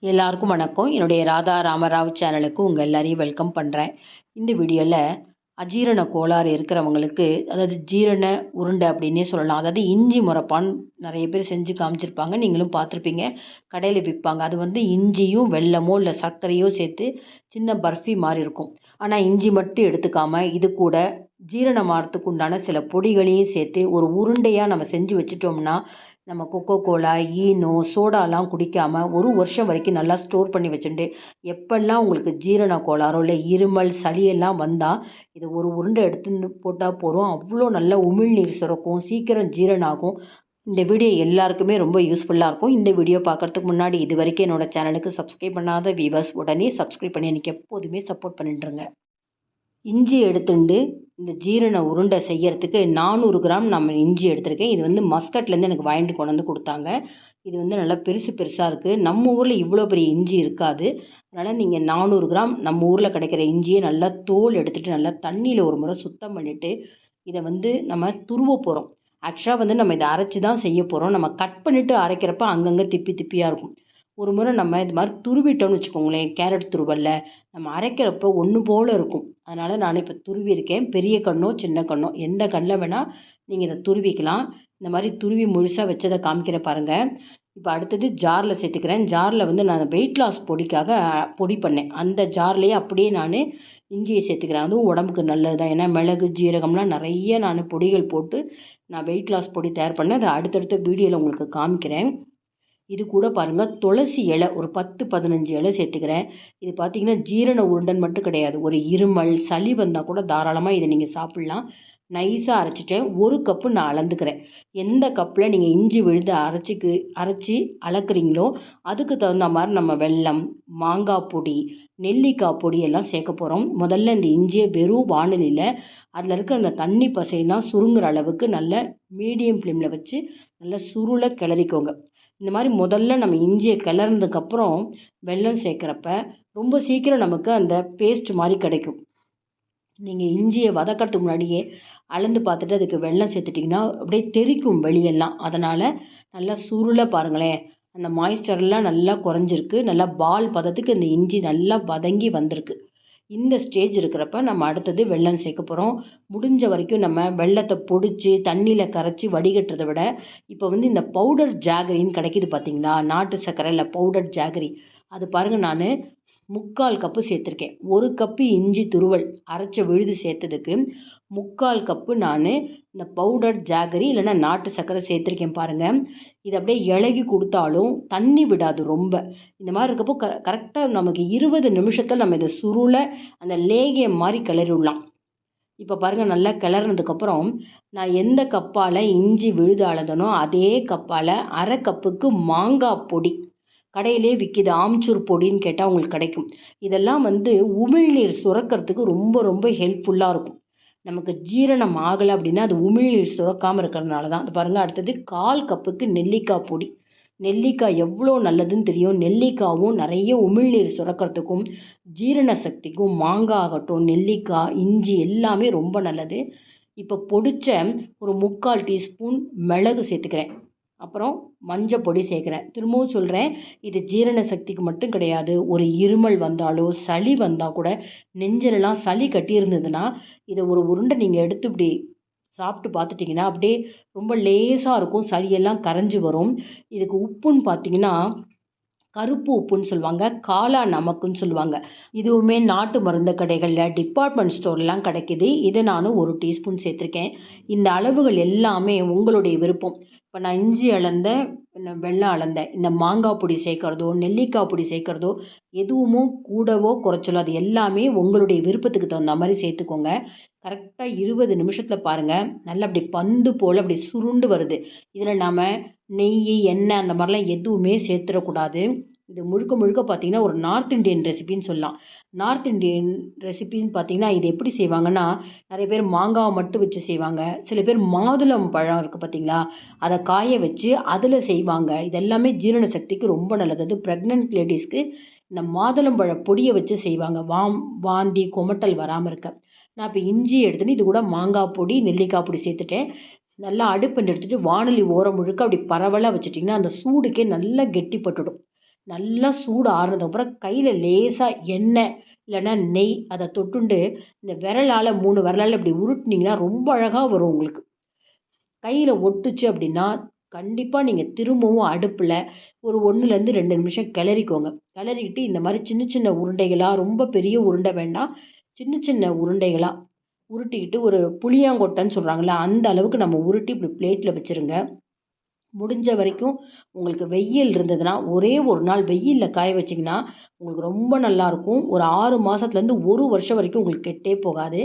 எல்லாருக்கும் வணக்கம். என்னுடைய ராதா ராமராவ் சேனலுக்கு உங்கள் எல்லாரையும் வெல்கம் பண்ணுறேன். இந்த வீடியோவில் அஜீரண கோளாறு இருக்கிறவங்களுக்கு, அதாவது ஜீரண உருண்டை அப்படின்னே சொல்லலாம். அதாவது இஞ்சி முறப்பான் நிறைய பேர் செஞ்சு காமிச்சிருப்பாங்க. நீங்களும் பார்த்துருப்பீங்க. கடையில் விற்பாங்க. அது இஞ்சியும் வெல்லமோ இல்லை சர்க்கரையோ சேர்த்து சின்ன பர்ஃபி மாதிரி இருக்கும். ஆனால் இஞ்சி மட்டும் எடுத்துக்காமல் இது கூட ஜீரணமாகறதுக்கு உண்டான சில பொடிகளையும் சேர்த்து ஒரு உருண்டையாக நம்ம செஞ்சு வச்சுட்டோம்னா, நம்ம கொக்கோ கோலா, ஈனோ, சோடாலாம் குடிக்காமல் ஒரு வருஷம் வரைக்கும் நல்லா ஸ்டோர் பண்ணி வச்சுட்டு எப்பெல்லாம் உங்களுக்கு ஜீரண கோளாறோ இல்லை இருமல் சளியெல்லாம் வந்தால் இதை ஒரு உருண்டை எடுத்துன்னு போட்டால் போகிறோம். அவ்வளோ நல்ல உமிழ்நீர் சுரக்கும், சீக்கிரம் ஜீரணம் ஆகும். இந்த வீடியோ எல்லாருக்குமே ரொம்ப யூஸ்ஃபுல்லாக இருக்கும். இந்த வீடியோ பார்க்குறதுக்கு முன்னாடி இது வரைக்கும் என்னோடய சேனலுக்கு சப்ஸ்கிரைப் பண்ணாத வியூவர்ஸ் உடனே சப்ஸ்கிரைப் பண்ணி எனக்கு எப்போதுமே சப்போர்ட் பண்ணிட்டுருங்க. இஞ்சி எடுத்துட்டு இந்த ஜீரண உருண்டை செய்யறதுக்கு 400 கிராம் நம்ம இஞ்சி எடுத்திருக்கேன். இது மஸ்கட்லேருந்து எனக்கு வாங்கிட்டு கொண்டு வந்து கொடுத்தாங்க. இது நல்லா பெருசு பெருசாக இருக்குது. நம்ம ஊரில் இவ்வளோ பெரிய இஞ்சி இருக்காது. அதனால் நீங்கள் 400 கிராம் நம்ம ஊரில் கிடைக்கிற இஞ்சியை நல்லா தோல் எடுத்துகிட்டு நல்லா தண்ணியில் ஒரு முறை சுத்தம் பண்ணிவிட்டு இதை நம்ம துருவ போகிறோம். ஆக்சுவலாக நம்ம இதை அரைச்சி தான் செய்ய போகிறோம். நம்ம கட் பண்ணிவிட்டு அரைக்கிறப்ப அங்கங்கே திப்பி திப்பியாக இருக்கும். ஒரு முறை நம்ம இது மாதிரி துருவிட்டோம்னு வச்சுக்கோங்களேன், கேரட் துருவல்ல நம்ம அரைக்கிறப்ப ஒன்று போல் இருக்கும். அதனால் நான் இப்போ துருவியிருக்கேன். பெரிய கண்ணோ சின்ன கண்ணோ எந்த கண்ணில் வேணால் நீங்கள் இதை துருவிக்கலாம். இந்த மாதிரி துருவி முழுசாக வச்சதை காமிக்கிறேன் பாருங்கள். இப்போ அடுத்தது ஜாரில் சேர்த்துக்கிறேன். ஜாரில் நான் வெயிட் லாஸ் பொடிக்காக பொடி பண்ணேன். அந்த ஜார்லேயே அப்படியே நான் இஞ்சியை சேர்த்துக்கிறேன். அதுவும் உடம்புக்கு நல்லது தான். ஏன்னா மிளகு ஜீரகம்லாம் நிறைய நான் பொடிகள் போட்டு நான் வெயிட் லாஸ் பொடி தயார் பண்ணேன். அதை அடுத்தடுத்த வீடியோவில் உங்களுக்கு காமிக்கிறேன். இது கூட பாருங்கள், துளசி இலை ஒரு 10-15 இலை சேர்த்துக்கிறேன். இது பார்த்திங்கன்னா ஜீரண உருண்டைன்னு மட்டும் கிடையாது. ஒரு இருமல் சளி வந்தால் கூட தாராளமாக இதை நீங்கள் சாப்பிட்லாம். நைஸாக அரைச்சிட்டேன். 1 கப்பு நான் அளந்துக்கிறேன். எந்த கப்பில் நீங்கள் இஞ்சி விழுது அரைச்சி அளக்குறீங்களோ அதுக்கு தகுந்த மாதிரி நம்ம வெல்லம், மாங்காய் பொடி, நெல்லிக்காய் பொடி எல்லாம் சேர்க்க போகிறோம். முதல்ல இந்த இஞ்சியை வெறும் வானலியில் அதில் இருக்கிற அந்த தண்ணி பசையெல்லாம் சுருங்குற அளவுக்கு நல்ல மீடியம் ஃப்ளேமில் வச்சு நல்லா சுருளை கிளறிக்கோங்க. இந்த மாதிரி முதல்ல நம்ம இஞ்சியை கிளறினதுக்கப்புறம் வெல்லம் சேர்க்குறப்ப ரொம்ப சீக்கிரம் நமக்கு அந்த பேஸ்ட் மாதிரி கிடைக்கும். நீங்கள் இஞ்சியை வதக்கிறதுக்கு முன்னாடியே அளந்து பார்த்துட்டு அதுக்கு வெல்லம் சேர்த்துட்டிங்கன்னா அப்படியே தெறிக்கும் வெளியெல்லாம். அதனால் நல்லா சுருளை பாருங்களேன், அந்த மாய்ஸ்சர்லாம் நல்லா குறைஞ்சிருக்கு. நல்லா பால் பதத்துக்கு இந்த இஞ்சி நல்லா வதங்கி வந்திருக்கு. இந்த ஸ்டேஜ் இருக்கிறப்ப நம்ம அடுத்தது வெல்லம் சேர்க்க போகிறோம். முடிஞ்ச வரைக்கும் நம்ம வெல்லத்தை பொடிச்சு தண்ணியில் கரைச்சி வடிகட்டுறதை விட இப்போ இந்த பவுடர் ஜாகரின்னு கிடைக்கிது பார்த்தீங்களா, நாட்டு சர்க்கரை இல்லை பவுடர் ஜாகரி, அது பாருங்கள் நான் 3/4 கப்பு சேர்த்துருக்கேன். 1 கப்பு இஞ்சி துருவல் அரைச்ச விழுது சேர்த்ததுக்கு 3/4 கப்பு நான் இந்த பவுடர் ஜாகரி இல்லைன்னா நாட்டு சர்க்கரை சேர்த்துருக்கேன் பாருங்கள். இது அப்படியே இலகி கொடுத்தாலும் தண்ணி விடாது ரொம்ப. இந்த மாதிரி இருக்கப்போ கரெக்டாக நமக்கு 20 நிமிஷத்தில் நம்ம இதை சுருளை அந்த லேகியம் மாதிரி கிளறி விடலாம். இப்போ பாருங்கள், நல்லா கிளறினதுக்கப்புறம் நான் எந்த கப்பால் இஞ்சி விழுது அளந்தனோ அதே கப்பால் 1/2 கப்புக்கு மாங்காய் பொடி கடையிலே விற்கிது. ஆம்ச்சூர் பொடின்னு கேட்டால் உங்களுக்கு கிடைக்கும். இதெல்லாம் உமிழ்நீர் சுரக்கிறதுக்கு ரொம்ப ரொம்ப ஹெல்ப்ஃபுல்லாக இருக்கும். நமக்கு ஜீரணம் ஆகலை அப்படின்னா அது உமிழ்நீர் சுரக்காமல் இருக்கிறதுனால தான். அது பாருங்கள். அடுத்தது 1/4 கப்புக்கு நெல்லிக்காய் பொடி. நெல்லிக்காய் எவ்வளோ நல்லதுன்னு தெரியும். நெல்லிக்காயும் நிறைய உமிழ்நீர் சுரக்கிறதுக்கும் ஜீரண சக்திக்கும் மாங்காய் ஆகட்டும், நெல்லிக்காய், இஞ்சி எல்லாமே ரொம்ப நல்லது. இப்போ பொடிச்ச ஒரு 3/4 டீஸ்பூன் மிளகு சேர்த்துக்கிறேன். அப்புறம் மஞ்சள் பொடி சேர்க்குறேன். திரும்பவும் சொல்கிறேன், இது ஜீரண சக்திக்கு மட்டும் கிடையாது. ஒரு இருமல் வந்தாலோ சளி வந்தால் கூட, நெஞ்சிலலாம் சளி கட்டியிருந்ததுன்னா இதை ஒரு உருண்டை நீங்கள் எடுத்து இப்படி சாப்பிட்டு பார்த்துட்டிங்கன்னா அப்படியே ரொம்ப லேசாக இருக்கும். சளியெல்லாம் கரைஞ்சி வரும். இதுக்கு உப்புன்னு பார்த்தீங்கன்னா கருப்பு உப்புன்னு சொல்லுவாங்க, காளா நமக்குன்னு சொல்லுவாங்க. இதுவுமே நாட்டு மருந்து கடைகளில் டிபார்ட்மெண்ட் ஸ்டோர்லாம் கிடைக்கிது. இதை நான் 1 டீஸ்பூன் சேர்த்துருக்கேன். இந்த அளவுகள் எல்லாமே உங்களுடைய விருப்பம். இப்போ நான் இஞ்சி அளந்தேன், வெல்லம் அளந்தேன். இந்த மாங்காய் பொடி சேர்க்குறதோ நெல்லிக்காய் பொடி சேர்க்குறதோ எதுவுமோ கூடவோ குறைச்சலோ அது எல்லாமே உங்களுடைய விருப்பத்துக்கு தகுந்த மாதிரி சேர்த்துக்கோங்க. கரெக்டாக 20 நிமிஷத்தில் பாருங்கள், நல்லா அப்படி பந்து போல் அப்படி சுருண்டு வருது. இதில் நாம் நெய், எண்ணெய் அந்த மாதிரிலாம் எதுவுமே சேர்த்துடக்கூடாது. இது முழுக்க முழுக்க பார்த்திங்கன்னா ஒரு நார்த் இண்டியன் ரெசிபின்னு சொல்லலாம். நார்த் இண்டியன் ரெசிபின்னு பார்த்திங்கன்னா இது எப்படி செய்வாங்கன்னா, நிறைய பேர் மாங்காவை மட்டும் வச்சு செய்வாங்க. சில பேர் மாதுளம் பழம் இருக்குது பார்த்திங்களா, அதை காய வச்சு அதில் செய்வாங்க. இதெல்லாமே ஜீரண சக்திக்கு ரொம்ப நல்லது. அது ப்ரெக்னென்ட் லேடிஸ்க்கு இந்த மாதுளம்பழ பொடியை வச்சு செய்வாங்க, வாந்தி கொமட்டல் வராமல் இருக்க. நான் இப்போ இஞ்சி எடுத்துகிட்டு இது கூட மாங்காய் பொடி, நெல்லிக்காய் பொடி சேர்த்துட்டேன். நல்லா அடுப்பு எடுத்துகிட்டு வானொலி ஓரம் முழுக்க அப்படி பரவலாக வச்சுட்டிங்கன்னா அந்த சூடுக்கே நல்லா கெட்டிப்பட்டுடும். நல்லா சூடு ஆறுனதுக்கப்புறம் கையில் லேசாக எண்ணெய் இல்லைன்னா நெய் அதை தொட்டுண்டு இந்த விரலால் 3 விரலால் இப்படி உருட்டுனீங்கன்னா ரொம்ப அழகாக வரும் உங்களுக்கு. கையில் ஒட்டுச்சு அப்படின்னா கண்டிப்பாக நீங்கள் திரும்பவும் அடுப்பில் ஒரு 1லேருந்து 2 நிமிஷம் கிளறிக்கோங்க. கிளறிக்கிட்டு இந்த மாதிரி சின்ன சின்ன உருண்டைகளாக, ரொம்ப பெரிய உருண்டை வேண்டாம், சின்ன சின்ன உருண்டைகளாக உருட்டிக்கிட்டு ஒரு புளியாங்கொட்டைன்னு சொல்கிறாங்களே அந்த அளவுக்கு நம்ம உருட்டி இப்படி பிளேட்டில் வச்சுருங்க. முடிஞ்ச வரைக்கும் உங்களுக்கு வெயில் இருந்ததுன்னா ஒரே ஒரு நாள் வெயிலில் காய வச்சிங்கன்னா உங்களுக்கு ரொம்ப நல்லாயிருக்கும். ஒரு 6 மாதத்துலேருந்து 1 வருஷம் வரைக்கும் உங்களுக்கு கெட்டே போகாது.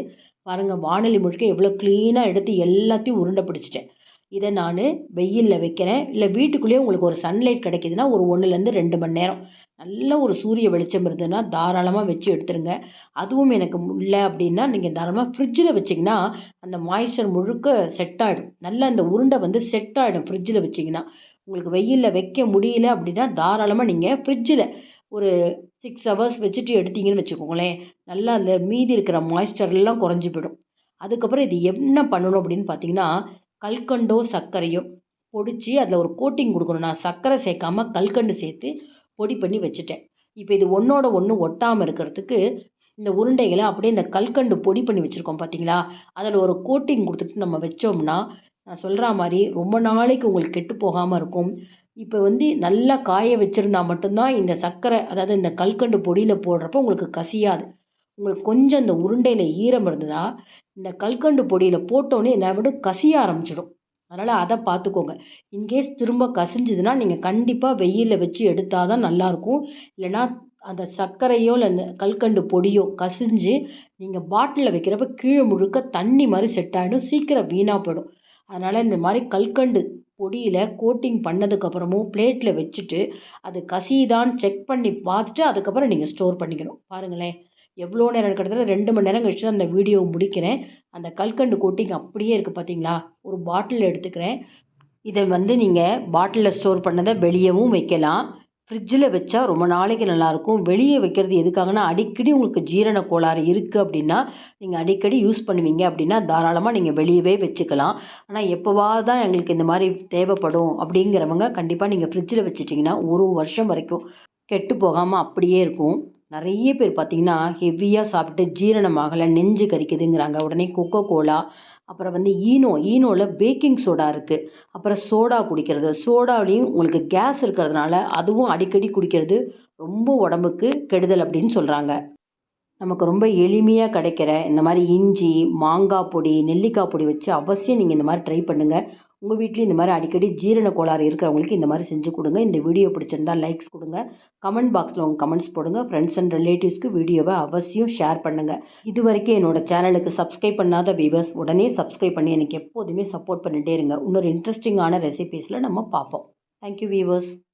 பாருங்கள், வாணலி முழுக்க எவ்வளோ க்ளீனாக எடுத்து எல்லாத்தையும் உருண்டை பிடிச்சிட்டேன். இதை நான் வெயிலில் வைக்கிறேன். இல்லை வீட்டுக்குள்ளேயே உங்களுக்கு ஒரு சன்லைட் கிடைக்குதுன்னா ஒரு 1லேருந்து 2 மணி நேரம் நல்ல ஒரு சூரிய வெளிச்சம் இருந்ததுன்னா தாராளமாக வச்சு எடுத்துருங்க. அதுவும் எனக்கு இல்லை அப்படின்னா நீங்கள் தாராளமாக ஃப்ரிட்ஜில் வச்சிங்கன்னா அந்த மாய்ஸ்சர் முழுக்க செட் ஆகிடும். நல்லா அந்த உருண்டை வந்து செட் ஆகிடும் ஃப்ரிட்ஜில் வச்சிங்கன்னா. உங்களுக்கு வெயிலில் வைக்க முடியல அப்படின்னா தாராளமாக நீங்கள் ஃப்ரிட்ஜில் ஒரு 6 ஹவர்ஸ் வச்சுட்டு எடுத்தீங்கன்னு வச்சுக்கோங்களேன், நல்லா அந்த மீதி இருக்கிற மாய்ஸ்சர்லாம் குறைஞ்சி போயிடும். அதுக்கப்புறம் இது என்ன பண்ணணும் அப்படின்னு பார்த்தீங்கன்னா, கல்கண்டோ சர்க்கரையோ பொடிச்சு அதில் ஒரு கோட்டிங் கொடுக்கணும். நான் சர்க்கரை சேர்க்காம கல்கண்டு சேர்த்து பொடி பண்ணி வச்சுட்டேன். இப்போ இது ஒன்றோட ஒன்று ஒட்டாமல் இருக்கிறதுக்கு இந்த உருண்டைகளை அப்படியே இந்த கல்கண்டு பொடி பண்ணி வச்சுருக்கோம் பார்த்தீங்களா, அதில் ஒரு கோட்டிங் கொடுத்துட்டு நம்ம வச்சோம்னா நான் சொல்கிற மாதிரி ரொம்ப நாளைக்கு உங்களுக்கு கெட்டு போகாமல் இருக்கும். இப்போ வந்து நல்லா காய வச்சுருந்தா மட்டும்தான் இந்த சர்க்கரை, அதாவது இந்த கல்கண்டு பொடியில் போடுறப்போ உங்களுக்கு கசியாது. உங்களுக்கு கொஞ்சம் இந்த உருண்டையில் ஈரம் இருந்ததா இந்த கல்கண்டு பொடியில் போட்டோன்னே என்ன விட கசிய ஆரம்பிச்சிடும். அதனால் அதை பார்த்துக்கோங்க. இன்கேஸ் திரும்ப கசிஞ்சுதுன்னா நீங்கள் கண்டிப்பாக வெயிலில் வச்சு எடுத்தால் தான் நல்லாயிருக்கும். இல்லைன்னா அந்த சர்க்கரையோ இல்லை அந்த கல்கண்டு பொடியோ கசிஞ்சு நீங்கள் பாட்டிலில் வைக்கிறப்ப கீழே முழுக்க தண்ணி மாதிரி செட் ஆகிடும், சீக்கிரம் வீணாக போயிடும். அதனால் இந்த மாதிரி கல்கண்டு பொடியில் கோட்டிங் பண்ணதுக்கப்புறமும் பிளேட்டில் வச்சுட்டு அது கசியுதான்னு செக் பண்ணி பார்த்துட்டு அதுக்கப்புறம் நீங்கள் ஸ்டோர் பண்ணிக்கணும். பாருங்களேன், எவ்வளோ நேரம், கிட்டத்தட்ட 2 மணி நேரம் கழிச்சு தான் அந்த வீடியோவை முடிக்கிறேன். அந்த கல்கண்டு கோட்டிங் அப்படியே இருக்குது பார்த்தீங்களா. ஒரு பாட்டில் எடுத்துக்கிறேன். இதை வந்து நீங்கள் பாட்டிலில் ஸ்டோர் பண்ணதை வெளியவும் வைக்கலாம். ஃப்ரிட்ஜில் வச்சா ரொம்ப நாளைக்கு நல்லாயிருக்கும். வெளியே வைக்கிறது எதுக்காகனா, அடிக்கடி உங்களுக்கு ஜீரண கோளாறு இருக்குது அப்படின்னா, நீங்கள் அடிக்கடி யூஸ் பண்ணுவீங்க அப்படின்னா தாராளமாக நீங்கள் வெளியவே வச்சுக்கலாம். ஆனால் எப்போவாவது தான் எங்களுக்கு இந்த மாதிரி தேவைப்படும் அப்படிங்கிறவங்க கண்டிப்பாக நீங்கள் ஃப்ரிட்ஜில் வச்சுட்டிங்கன்னா 1 வருஷம் வரைக்கும் கெட்டு போகாமல் அப்படியே இருக்கும். நிறைய பேர் பார்த்தீங்கன்னா ஹெவியாக சாப்பிட்டு ஜீரணம் ஆகலை, நெஞ்சு கரிக்குதுங்கிறாங்க. உடனே கொக்கோ கோலா, அப்புறம் வந்து ஈனோவில் பேக்கிங் சோடா இருக்குது. அப்புறம் சோடா குடிக்கிறது, சோடாவிலையும் உங்களுக்கு கேஸ் இருக்கிறதுனால அதுவும் அடிக்கடி குடிக்கிறது ரொம்ப உடம்புக்கு கெடுதல் அப்படின்னு சொல்கிறாங்க. நமக்கு ரொம்ப எளிமையாக கிடைக்கிற இந்த மாதிரி இஞ்சி, மாங்காய் பொடி, நெல்லிக்காய் பொடி வச்சு அவசியம் நீங்கள் இந்த மாதிரி ட்ரை பண்ணுங்கள். உங்கள் வீட்லேயும் இந்த மாதிரி அடிக்கடி ஜீரண கோளாறு இருக்கிறவங்களுக்கு இந்த மாதிரி செஞ்சு கொடுங்க. இந்த வீடியோ பிடிச்சிருந்தா லைக்ஸ் கொடுங்க. கமெண்ட் பாக்ஸில் உங்கள் கமெண்ட்ஸ் போடுங்க. ஃப்ரெண்ட்ஸ் அண்ட் ரிலேட்டிவ்ஸ்க்கு வீடியோவை அவசியம் ஷேர் பண்ணுங்கள். இது வரைக்கும் என்னோடய சேனலுக்கு சப்ஸ்கிரைப் பண்ணாத வியூவர்ஸ் உடனே சப்ஸ்கிரைப் பண்ணி எனக்கு எப்போதுமே சப்போர்ட் பண்ணிகிட்டே இருங்க. இன்னொரு இன்ட்ரெஸ்டிங்கான ரெசிபீஸில் நம்ம பார்ப்போம். Thank you viewers.